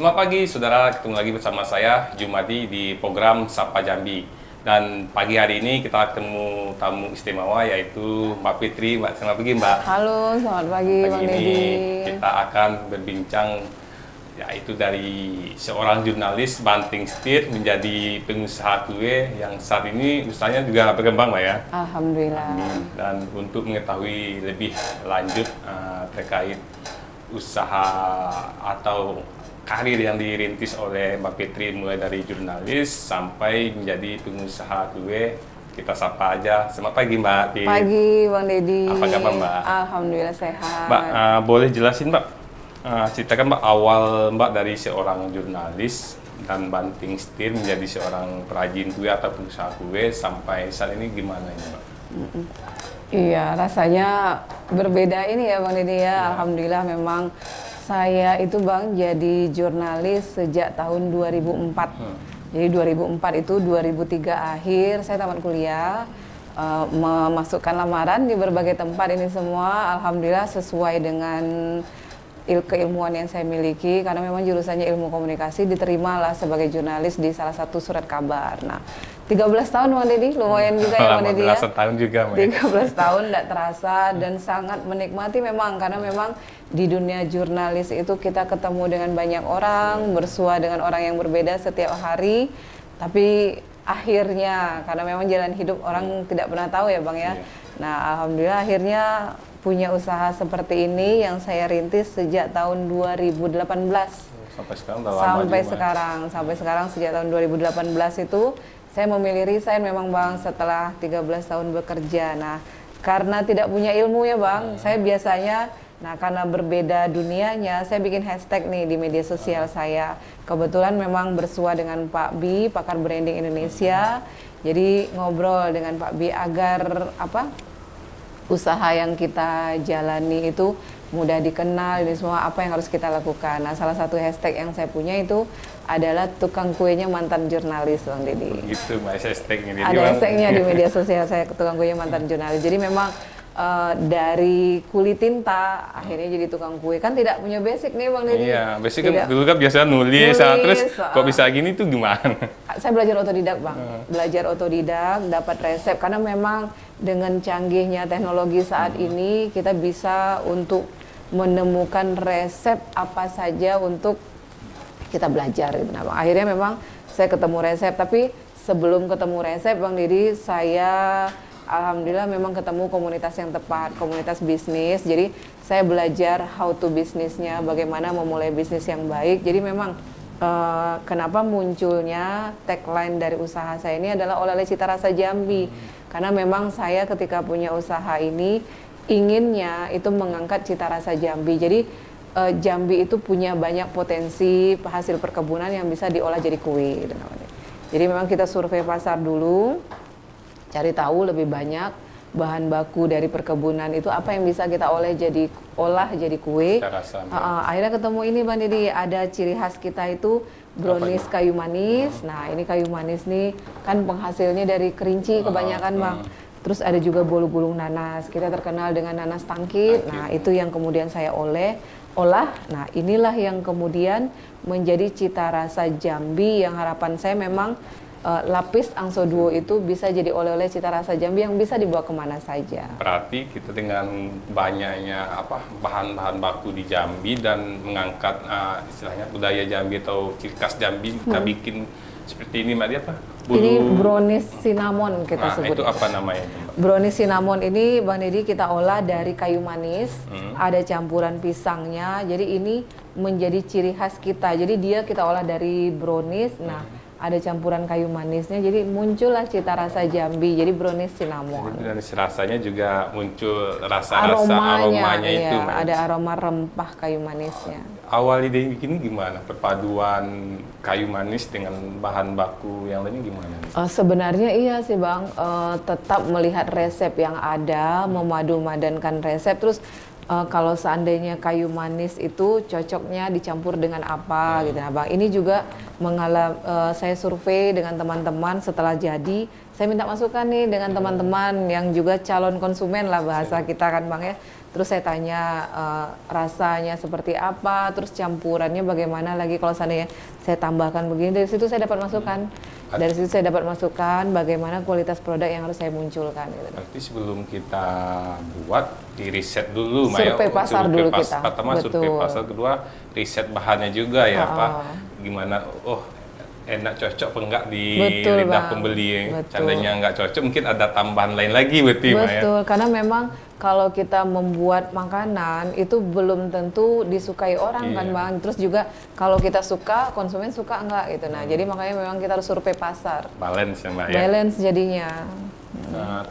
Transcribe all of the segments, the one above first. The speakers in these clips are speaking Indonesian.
Selamat pagi, saudara. Ketemu lagi bersama saya, Jumadi, di program Sapa Jambi. Dan pagi hari ini kita ketemu tamu istimewa, yaitu Mbak Fitri. Mbak, selamat pagi, Mbak. Halo, selamat pagi, Pagi Bang ini Deddy. kita akan berbincang, yaitu dari seorang jurnalis banting setir menjadi pengusaha kue yang saat ini usahanya juga berkembang, Mbak ya. Alhamdulillah. Dan untuk mengetahui lebih lanjut terkait usaha atau karir yang dirintis oleh Mbak Fitri mulai dari jurnalis sampai menjadi pengusaha kue, kita sapa aja. Selamat pagi, Mbak. Pagi, Bang Deddy. Apa kabar, Mbak? Alhamdulillah sehat. Mbak, boleh jelasin, Mbak, ceritakan, Mbak, awal Mbak dari seorang jurnalis dan banting setir menjadi seorang perajin kue atau pengusaha kue sampai saat ini gimana ini, Mbak? Iya, rasanya berbeda ini ya, Bang Deddy ya. Alhamdulillah memang saya itu, Bang, jadi jurnalis sejak tahun 2004. Jadi 2004 itu 2003 akhir saya tamat kuliah, memasukkan lamaran di berbagai tempat ini semua. Alhamdulillah sesuai dengan keilmuan yang saya miliki, karena memang jurusannya ilmu komunikasi, diterimalah sebagai jurnalis di salah satu surat kabar. Nah, 13 tahun, Bang Deddy, lumayan juga ya, Bang Deddy ya. 13 tahun juga, Mbak. 13 tahun tidak terasa dan sangat menikmati memang, karena memang di dunia jurnalis itu kita ketemu dengan banyak orang, bersua dengan orang yang berbeda setiap hari, tapi akhirnya karena memang jalan hidup orang tidak pernah tahu ya, Bang ya. Nah, alhamdulillah akhirnya punya usaha seperti ini yang saya rintis sejak tahun 2018. Sampai sekarang udah lama juga, Sampai sekarang sejak tahun 2018 itu saya memilih resign memang, Bang, setelah 13 tahun bekerja. Nah, karena tidak punya ilmu ya, Bang, saya biasanya, karena berbeda dunianya, saya bikin hashtag nih di media sosial saya. Kebetulan memang bersua dengan Pak Bi, pakar branding Indonesia. Jadi ngobrol dengan Pak Bi agar usaha yang kita jalani itu mudah dikenal, ini semua apa yang harus kita lakukan. Nah, salah satu hashtag yang saya punya itu adalah tukang kuenya mantan jurnalis, Bang Deddy. Gitu, Mbak, hashtagnya. Ada hashtagnya di media sosial saya, tukang kuenya mantan jurnalis. Jadi memang dari kulit tinta akhirnya jadi tukang kue, kan tidak punya basic nih, Bang Deddy. Iya, basic kan dulu kan biasa nulis terus kok bisa gini tuh gimana? Saya belajar otodidak, Bang. Belajar otodidak, dapat resep, karena memang dengan canggihnya teknologi saat ini kita bisa untuk menemukan resep apa saja untuk kita belajar gitu. Nah, Bang, akhirnya memang saya ketemu resep, tapi sebelum ketemu resep, Bang Deddy, saya alhamdulillah memang ketemu komunitas yang tepat, komunitas bisnis. Jadi saya belajar how to bisnisnya, bagaimana memulai bisnis yang baik. Jadi memang kenapa munculnya tagline dari usaha saya ini adalah oleh-oleh cita rasa Jambi. Karena memang saya ketika punya usaha ini inginnya itu mengangkat cita rasa Jambi. Jadi Jambi itu punya banyak potensi hasil perkebunan yang bisa diolah jadi kue. Jadi memang kita survei pasar dulu, cari tahu lebih banyak bahan baku dari perkebunan itu apa yang bisa kita olah jadi kue. Akhirnya ketemu ini, Bang Deddy, ada ciri khas kita itu brownies kayu manis. Nah, ini kayu manis nih kan penghasilnya dari kerinci kebanyakan, Bang. Terus ada juga bolu gulung nanas. Kita terkenal dengan nanas tangkit. Nah, itu yang kemudian saya olah. Nah, inilah yang kemudian menjadi cita rasa Jambi yang harapan saya memang lapis Angso Duo itu bisa jadi oleh-oleh cita rasa Jambi yang bisa dibawa kemana saja. Berarti kita dengan banyaknya bahan-bahan baku di Jambi dan mengangkat istilahnya budaya Jambi atau ciri khas Jambi, kita bikin seperti ini, Mbak, apa? Ini brownies cinnamon kita sebut. Itu apa namanya, Mbak? Brownies cinnamon ini, Bang Deddy, kita olah dari kayu manis, ada campuran pisangnya. Jadi ini menjadi ciri khas kita. Jadi dia kita olah dari brownies. Nah, ada campuran kayu manisnya, jadi muncullah cita rasa Jambi, jadi brownies cinnamon. Dan rasanya juga muncul aromanya iya, itu. Ada aroma rempah kayu manisnya. Awal ide bikin gimana? Perpaduan kayu manis dengan bahan baku yang lainnya gimana? Sebenarnya iya sih, Bang, tetap melihat resep yang ada, memadu-madankan resep, terus kalau seandainya kayu manis itu cocoknya dicampur dengan apa gitu. Nah, Bang, ini juga saya survei dengan teman-teman setelah jadi, saya minta masukan nih dengan teman-teman yang juga calon konsumen lah bahasa kita kan Bang ya. Terus saya tanya rasanya seperti apa, terus campurannya bagaimana lagi kalau seandainya saya tambahkan begini, dari situ saya dapat masukan. Dari situ saya dapat masukan bagaimana kualitas produk yang harus saya munculkan. Gitu. Berarti sebelum kita buat, di riset dulu, survei pasar dulu kita. Pertama survei pasar, kedua riset bahannya juga ya, Pak. Gimana, enak cocok apa enggak di lidah pembeli. Seandainya enggak cocok, mungkin ada tambahan lain lagi berarti, Pak ya. Betul, karena memang kalau kita membuat makanan itu belum tentu disukai orang kan Bang. Terus juga kalau kita suka, konsumen suka enggak gitu. Nah, jadi makanya memang kita harus survei pasar. Balance ya Mbak ya. Balance jadinya.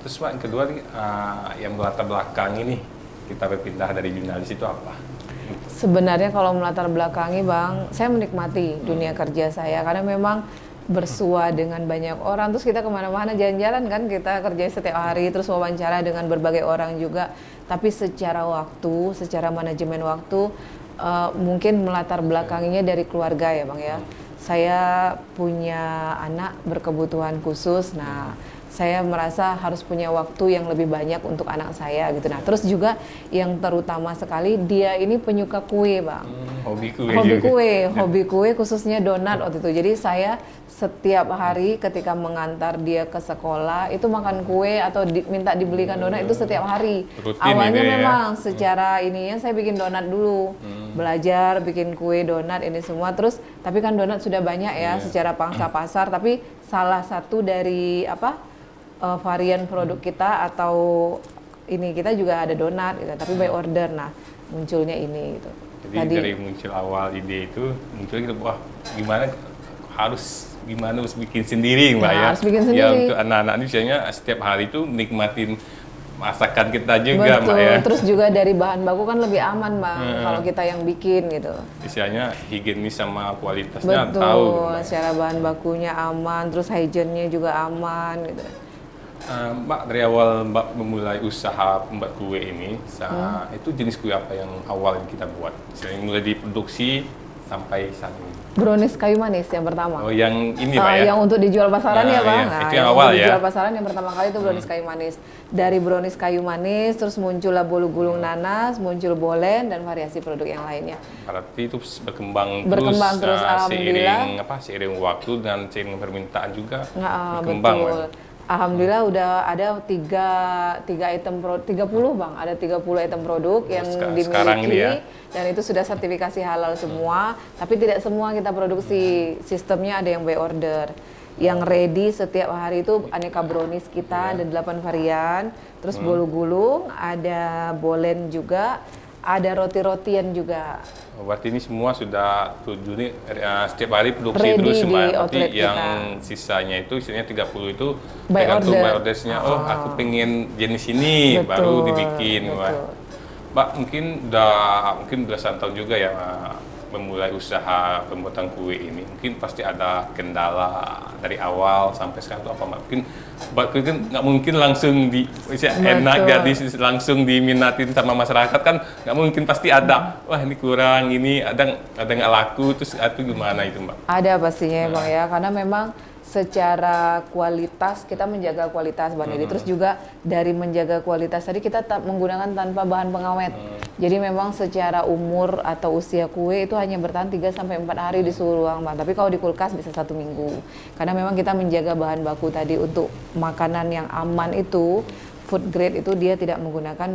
Terus Mbak, yang kedua yang melatar belakang ini kita berpindah dari jurnalis itu apa? Sebenarnya kalau melatar belakangi Bang, saya menikmati dunia kerja saya karena memang bersua dengan banyak orang, terus kita kemana-mana jalan-jalan kan, kita kerja setiap hari, terus wawancara dengan berbagai orang juga, tapi secara waktu, secara manajemen waktu, mungkin melatar belakanginya dari keluarga ya Bang ya. Saya punya anak berkebutuhan khusus, nah saya merasa harus punya waktu yang lebih banyak untuk anak saya gitu. Nah, terus juga yang terutama sekali dia ini penyuka kue, Bang. Hobi kue. Hobi kue khususnya donat waktu itu. Jadi saya setiap hari ketika mengantar dia ke sekolah itu makan kue atau minta dibelikan donat itu setiap hari. Rutin. Awalnya memang secara ininya saya bikin donat dulu. Belajar bikin kue, donat ini semua, terus tapi kan donat sudah banyak ya secara pangsa pasar, tapi salah satu dari varian produk kita atau ini kita juga ada donat gitu, tapi by order. Nah, munculnya ini gitu. Jadi dari muncul awal ide itu muncul gitu, wah harus bikin sendiri Mbak ya. Harus bikin sendiri. Ya untuk anak-anak ini biasanya setiap hari itu nikmatin masakan kita juga. Betul. Mbak ya. Terus juga dari bahan baku kan lebih aman Bang kalau kita yang bikin gitu. Istilahnya higienis sama kualitasnya betul, tahu. Secara bahan bakunya aman, terus hygiene-nya juga aman gitu. Mbak, dari awal Mbak memulai usaha pembuat kue ini, itu jenis kue apa yang awal kita buat? Misalnya mulai diproduksi sampai saat ini. Brownies kayu manis yang pertama. Oh, yang ini Pak ya? Yang untuk dijual pasaran ya Bang. Iya. Itu yang awal ya? Dijual pasaran yang pertama kali itu brownies kayu manis. Dari brownies kayu manis, terus muncullah bolu gulung nanas, muncul bolen, dan variasi produk yang lainnya. Berarti itu berkembang terus alhamdulillah. Seiring waktu dan seiring permintaan juga berkembang. Betul. Alhamdulillah udah ada 30 Bang, ada 30 item produk yang dimiliki ya? Dan itu sudah sertifikasi halal semua, tapi tidak semua kita produksi, sistemnya ada yang by order. Yang ready setiap hari itu aneka brownies kita ada 8 varian, terus bolu gulung, ada bolen juga, ada roti-rotian juga. Berarti ini semua sudah nih setiap hari produksi ready terus semua. Berarti yang sisanya itu istilahnya 30 itu by tergantung order. by ordersnya. Aku pengen jenis ini, baru dibikin. Mbak, mungkin belasan tahun juga ya memulai usaha pembuatan kue ini. Mungkin pasti ada kendala dari awal sampai sekarang itu apa Mbak? Mungkin nggak mungkin langsung enak jadi langsung diminatin sama masyarakat kan, nggak mungkin, pasti ada wah ini kurang, ini ada nggak laku, terus itu gimana itu Mbak? Ada pastinya Bang ya, karena memang secara kualitas kita menjaga kualitas Bang Dedi. Terus juga dari menjaga kualitas tadi kita menggunakan tanpa bahan pengawet. Jadi memang secara umur atau usia kue itu hanya bertahan 3-4 hari di suhu ruang Bang. Tapi kalau di kulkas bisa 1 minggu. Karena memang kita menjaga bahan baku tadi untuk makanan yang aman itu, food grade itu dia tidak menggunakan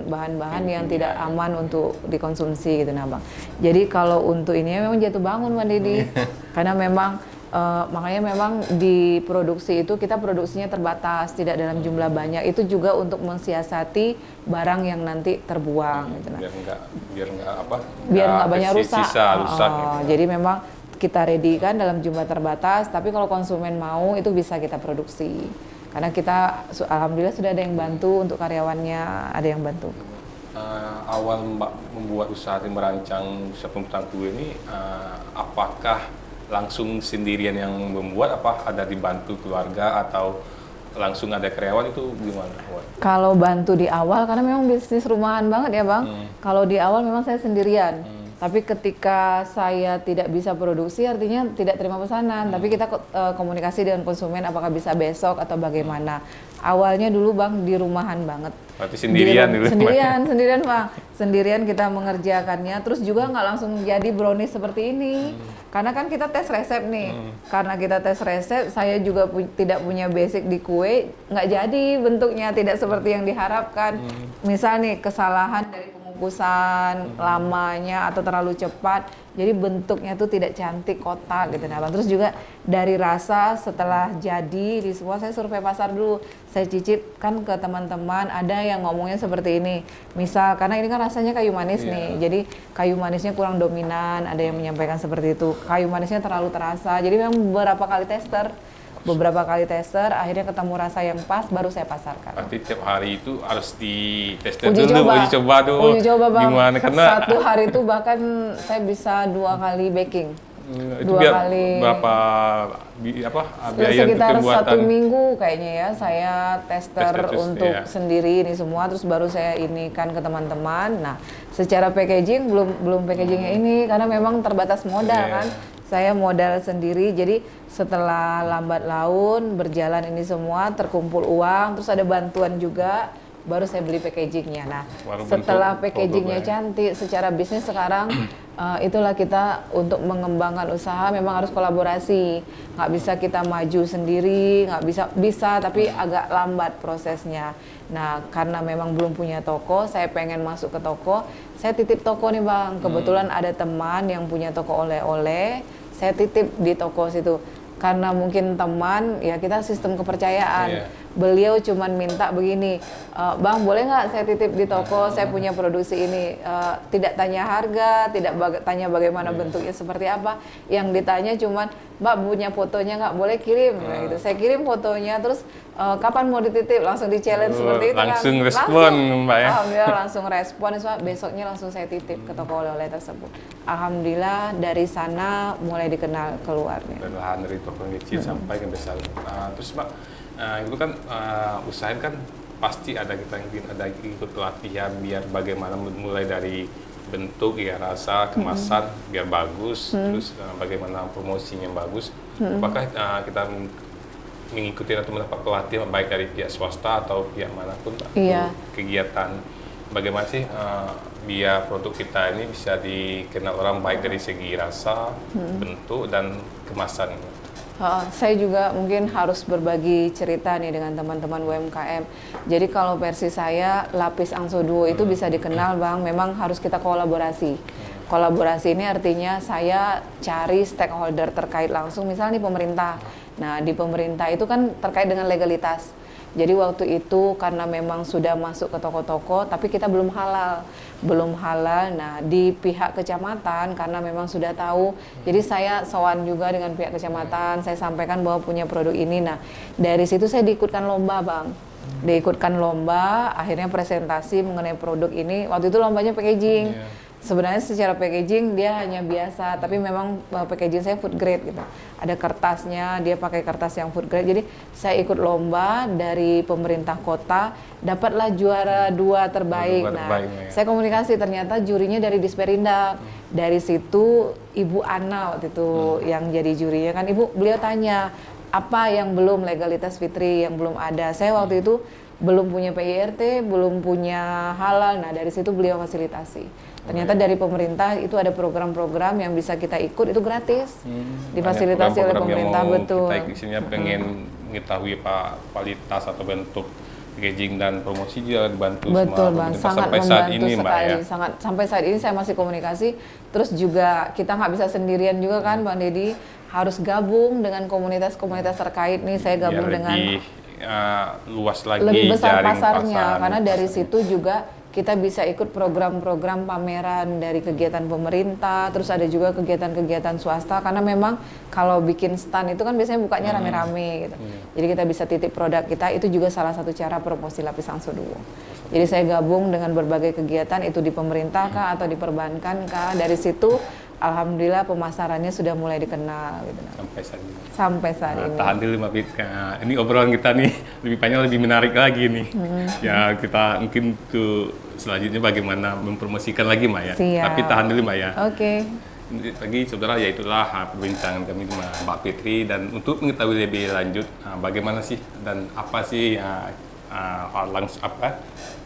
bahan-bahan yang tidak aman untuk dikonsumsi gitu nah Bang. Jadi kalau untuk ini memang jatuh bangun Bang Dedi. Karena memang makanya memang di produksi itu kita produksinya terbatas, tidak dalam jumlah banyak. Itu juga untuk mensiasati barang yang nanti terbuang gitu. Biar nggak banyak rusak. Gitu. Jadi memang kita ready kan dalam jumlah terbatas, tapi kalau konsumen mau itu bisa kita produksi. Karena kita alhamdulillah sudah ada yang bantu untuk karyawannya, ada yang bantu. Awal Mbak membuat usaha merancang usaha pembuatan kue ini, apakah langsung sendirian yang membuat, apa ada dibantu keluarga atau langsung ada karyawan itu gimana? Kalau bantu di awal, karena memang bisnis rumahan banget ya Bang. Kalau di awal memang saya sendirian. Tapi ketika saya tidak bisa produksi, artinya tidak terima pesanan. Tapi kita komunikasi dengan konsumen apakah bisa besok atau bagaimana. Awalnya dulu Bang di rumahan banget. Berarti sendirian dulu? Sendirian Bang. Sendirian kita mengerjakannya. Terus juga nggak langsung jadi brownies seperti ini. Karena kan kita tes resep nih. Karena kita tes resep, saya juga tidak punya basic di kue. Nggak jadi bentuknya, tidak seperti yang diharapkan. Misal nih kesalahan dari pengukusan lamanya atau terlalu cepat, jadi bentuknya tuh tidak cantik, kotak gitu. Nah, terus juga dari rasa setelah jadi di semua saya survei pasar dulu, saya cicip kan ke teman-teman, ada yang ngomongnya seperti ini. Misal karena ini kan rasanya kayu manis nih, jadi kayu manisnya kurang dominan, ada yang menyampaikan seperti itu. Kayu manisnya terlalu terasa. Jadi memang beberapa kali tester, akhirnya ketemu rasa yang pas, baru saya pasarkan. Berarti tiap hari itu harus ditester dulu, uji coba tuh. Uji coba Bang. Gimana? Karena satu hari itu bahkan saya bisa 2 kali baking. Itu kali berapa biaya sekitar untuk pembuatan? 1 minggu kayaknya ya, saya tester untuk sendiri ini semua, terus baru saya inikan ke teman-teman. Nah, secara packaging belum packagingnya ini karena memang terbatas modal kan. Saya modal sendiri, jadi setelah lambat laun berjalan ini semua, terkumpul uang, terus ada bantuan juga, baru saya beli packagingnya. Nah, setelah packagingnya cantik, secara bisnis sekarang itulah kita untuk mengembangkan usaha memang harus kolaborasi. Nggak bisa kita maju sendiri, nggak bisa tapi agak lambat prosesnya. Nah, karena memang belum punya toko, saya pengen masuk ke toko, saya titip toko nih Bang. Kebetulan ada teman yang punya toko oleh-oleh, saya titip di toko situ. Karena mungkin teman, ya kita sistem kepercayaan. Beliau cuman minta begini, Bang boleh nggak saya titip di toko, saya punya produksi ini. Tidak tanya harga, tidak tanya bagaimana bentuknya seperti apa. Yang ditanya cuman, Mbak punya fotonya nggak, boleh kirim. Nah, gitu. Saya kirim fotonya, terus kapan mau dititip, langsung di challenge seperti itu langsung kan. Respon Mbak ya? Alhamdulillah langsung respon, besoknya langsung saya titip ke toko oleh-oleh tersebut. Alhamdulillah dari sana mulai dikenal keluarnya. Dari toko kecil sampai ke besar. Terus Mbak, itu kan usahain kan pasti ada ikut pelatihan biar bagaimana mulai dari bentuk ya, rasa, kemasan biar bagus, terus bagaimana promosinya yang bagus. Apakah kita mengikuti atau mendapat pelatihan baik dari pihak swasta atau pihak manapun Pak? Kegiatan bagaimana sih biar produk kita ini bisa dikenal orang baik dari segi rasa, bentuk dan kemasan. Saya juga mungkin harus berbagi cerita nih dengan teman-teman UMKM. Jadi kalau versi saya, Lapis Angso Duo itu bisa dikenal Bang, memang harus kita kolaborasi. Kolaborasi ini artinya saya cari stakeholder terkait langsung, misalnya nih pemerintah. Nah, di pemerintah itu kan terkait dengan legalitas. Jadi waktu itu karena memang sudah masuk ke toko-toko, tapi kita belum halal. Nah, di pihak kecamatan karena memang sudah tahu, jadi saya sowan juga dengan pihak kecamatan, saya sampaikan bahwa punya produk ini. Nah, dari situ saya diikutkan lomba Bang. Diikutkan lomba, akhirnya presentasi mengenai produk ini. Waktu itu lombanya packaging. Sebenarnya secara packaging dia hanya biasa, tapi memang packaging saya food grade gitu. Ada kertasnya, dia pakai kertas yang food grade. Jadi saya ikut lomba dari pemerintah kota, dapatlah juara 2 terbaik. Saya komunikasi, ternyata jurinya dari Disperindak. Dari situ Ibu Ana waktu itu yang jadi jurinya kan, beliau tanya apa yang belum legalitas Fitri yang belum ada. Saya waktu itu belum punya PIRT, belum punya halal. Nah, dari situ beliau fasilitasi. Ternyata dari pemerintah itu ada program-program yang bisa kita ikut, itu gratis. Difasilitasi oleh pemerintah, betul. Kita isinya pengen mengetahui kualitas atau bentuk packaging dan promosi juga dibantu betul Bang, sangat sampai membantu saat ini sekali. Mbak ya. Sampai saat ini saya masih komunikasi. Terus juga kita nggak bisa sendirian juga kan Bang Deddy, harus gabung dengan komunitas-komunitas terkait nih. Saya gabung dengan luas lagi, lebih besar pasarnya, karena dari situ juga kita bisa ikut program-program pameran dari kegiatan pemerintah, terus ada juga kegiatan-kegiatan swasta, karena memang kalau bikin stand itu kan biasanya bukanya rame-rame gitu. Jadi kita bisa titip produk kita, itu juga salah satu cara promosi Lapis Angso Duo. Jadi saya gabung dengan berbagai kegiatan, itu di pemerintah kah atau di perbankan kah, dari situ alhamdulillah pemasarannya sudah mulai dikenal gitu. Sampai saat ini. Sampai saat Nah, ini. tahan dulu Mbak Pit. Ini obrolan kita nih lebih panjang, lebih menarik lagi nih. Ya kita mungkin tuh selanjutnya bagaimana mempromosikan lagi Mbak ya. Siap. Tapi tahan dulu Mbak ya. Oke. Bagi saudara, yaitulah perbincangan kami dengan Mbak Fitri, dan untuk mengetahui lebih lanjut bagaimana sih dan apa sih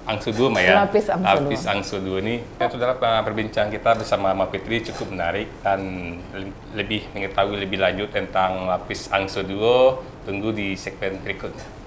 Angso 2 Mbak ya? Lapis Angso 2 ini. Ya saudara, perbincangan kita bersama Mbak Fitri cukup menarik, dan lebih mengetahui lebih lanjut tentang lapis Angso 2 tunggu di segmen berikutnya.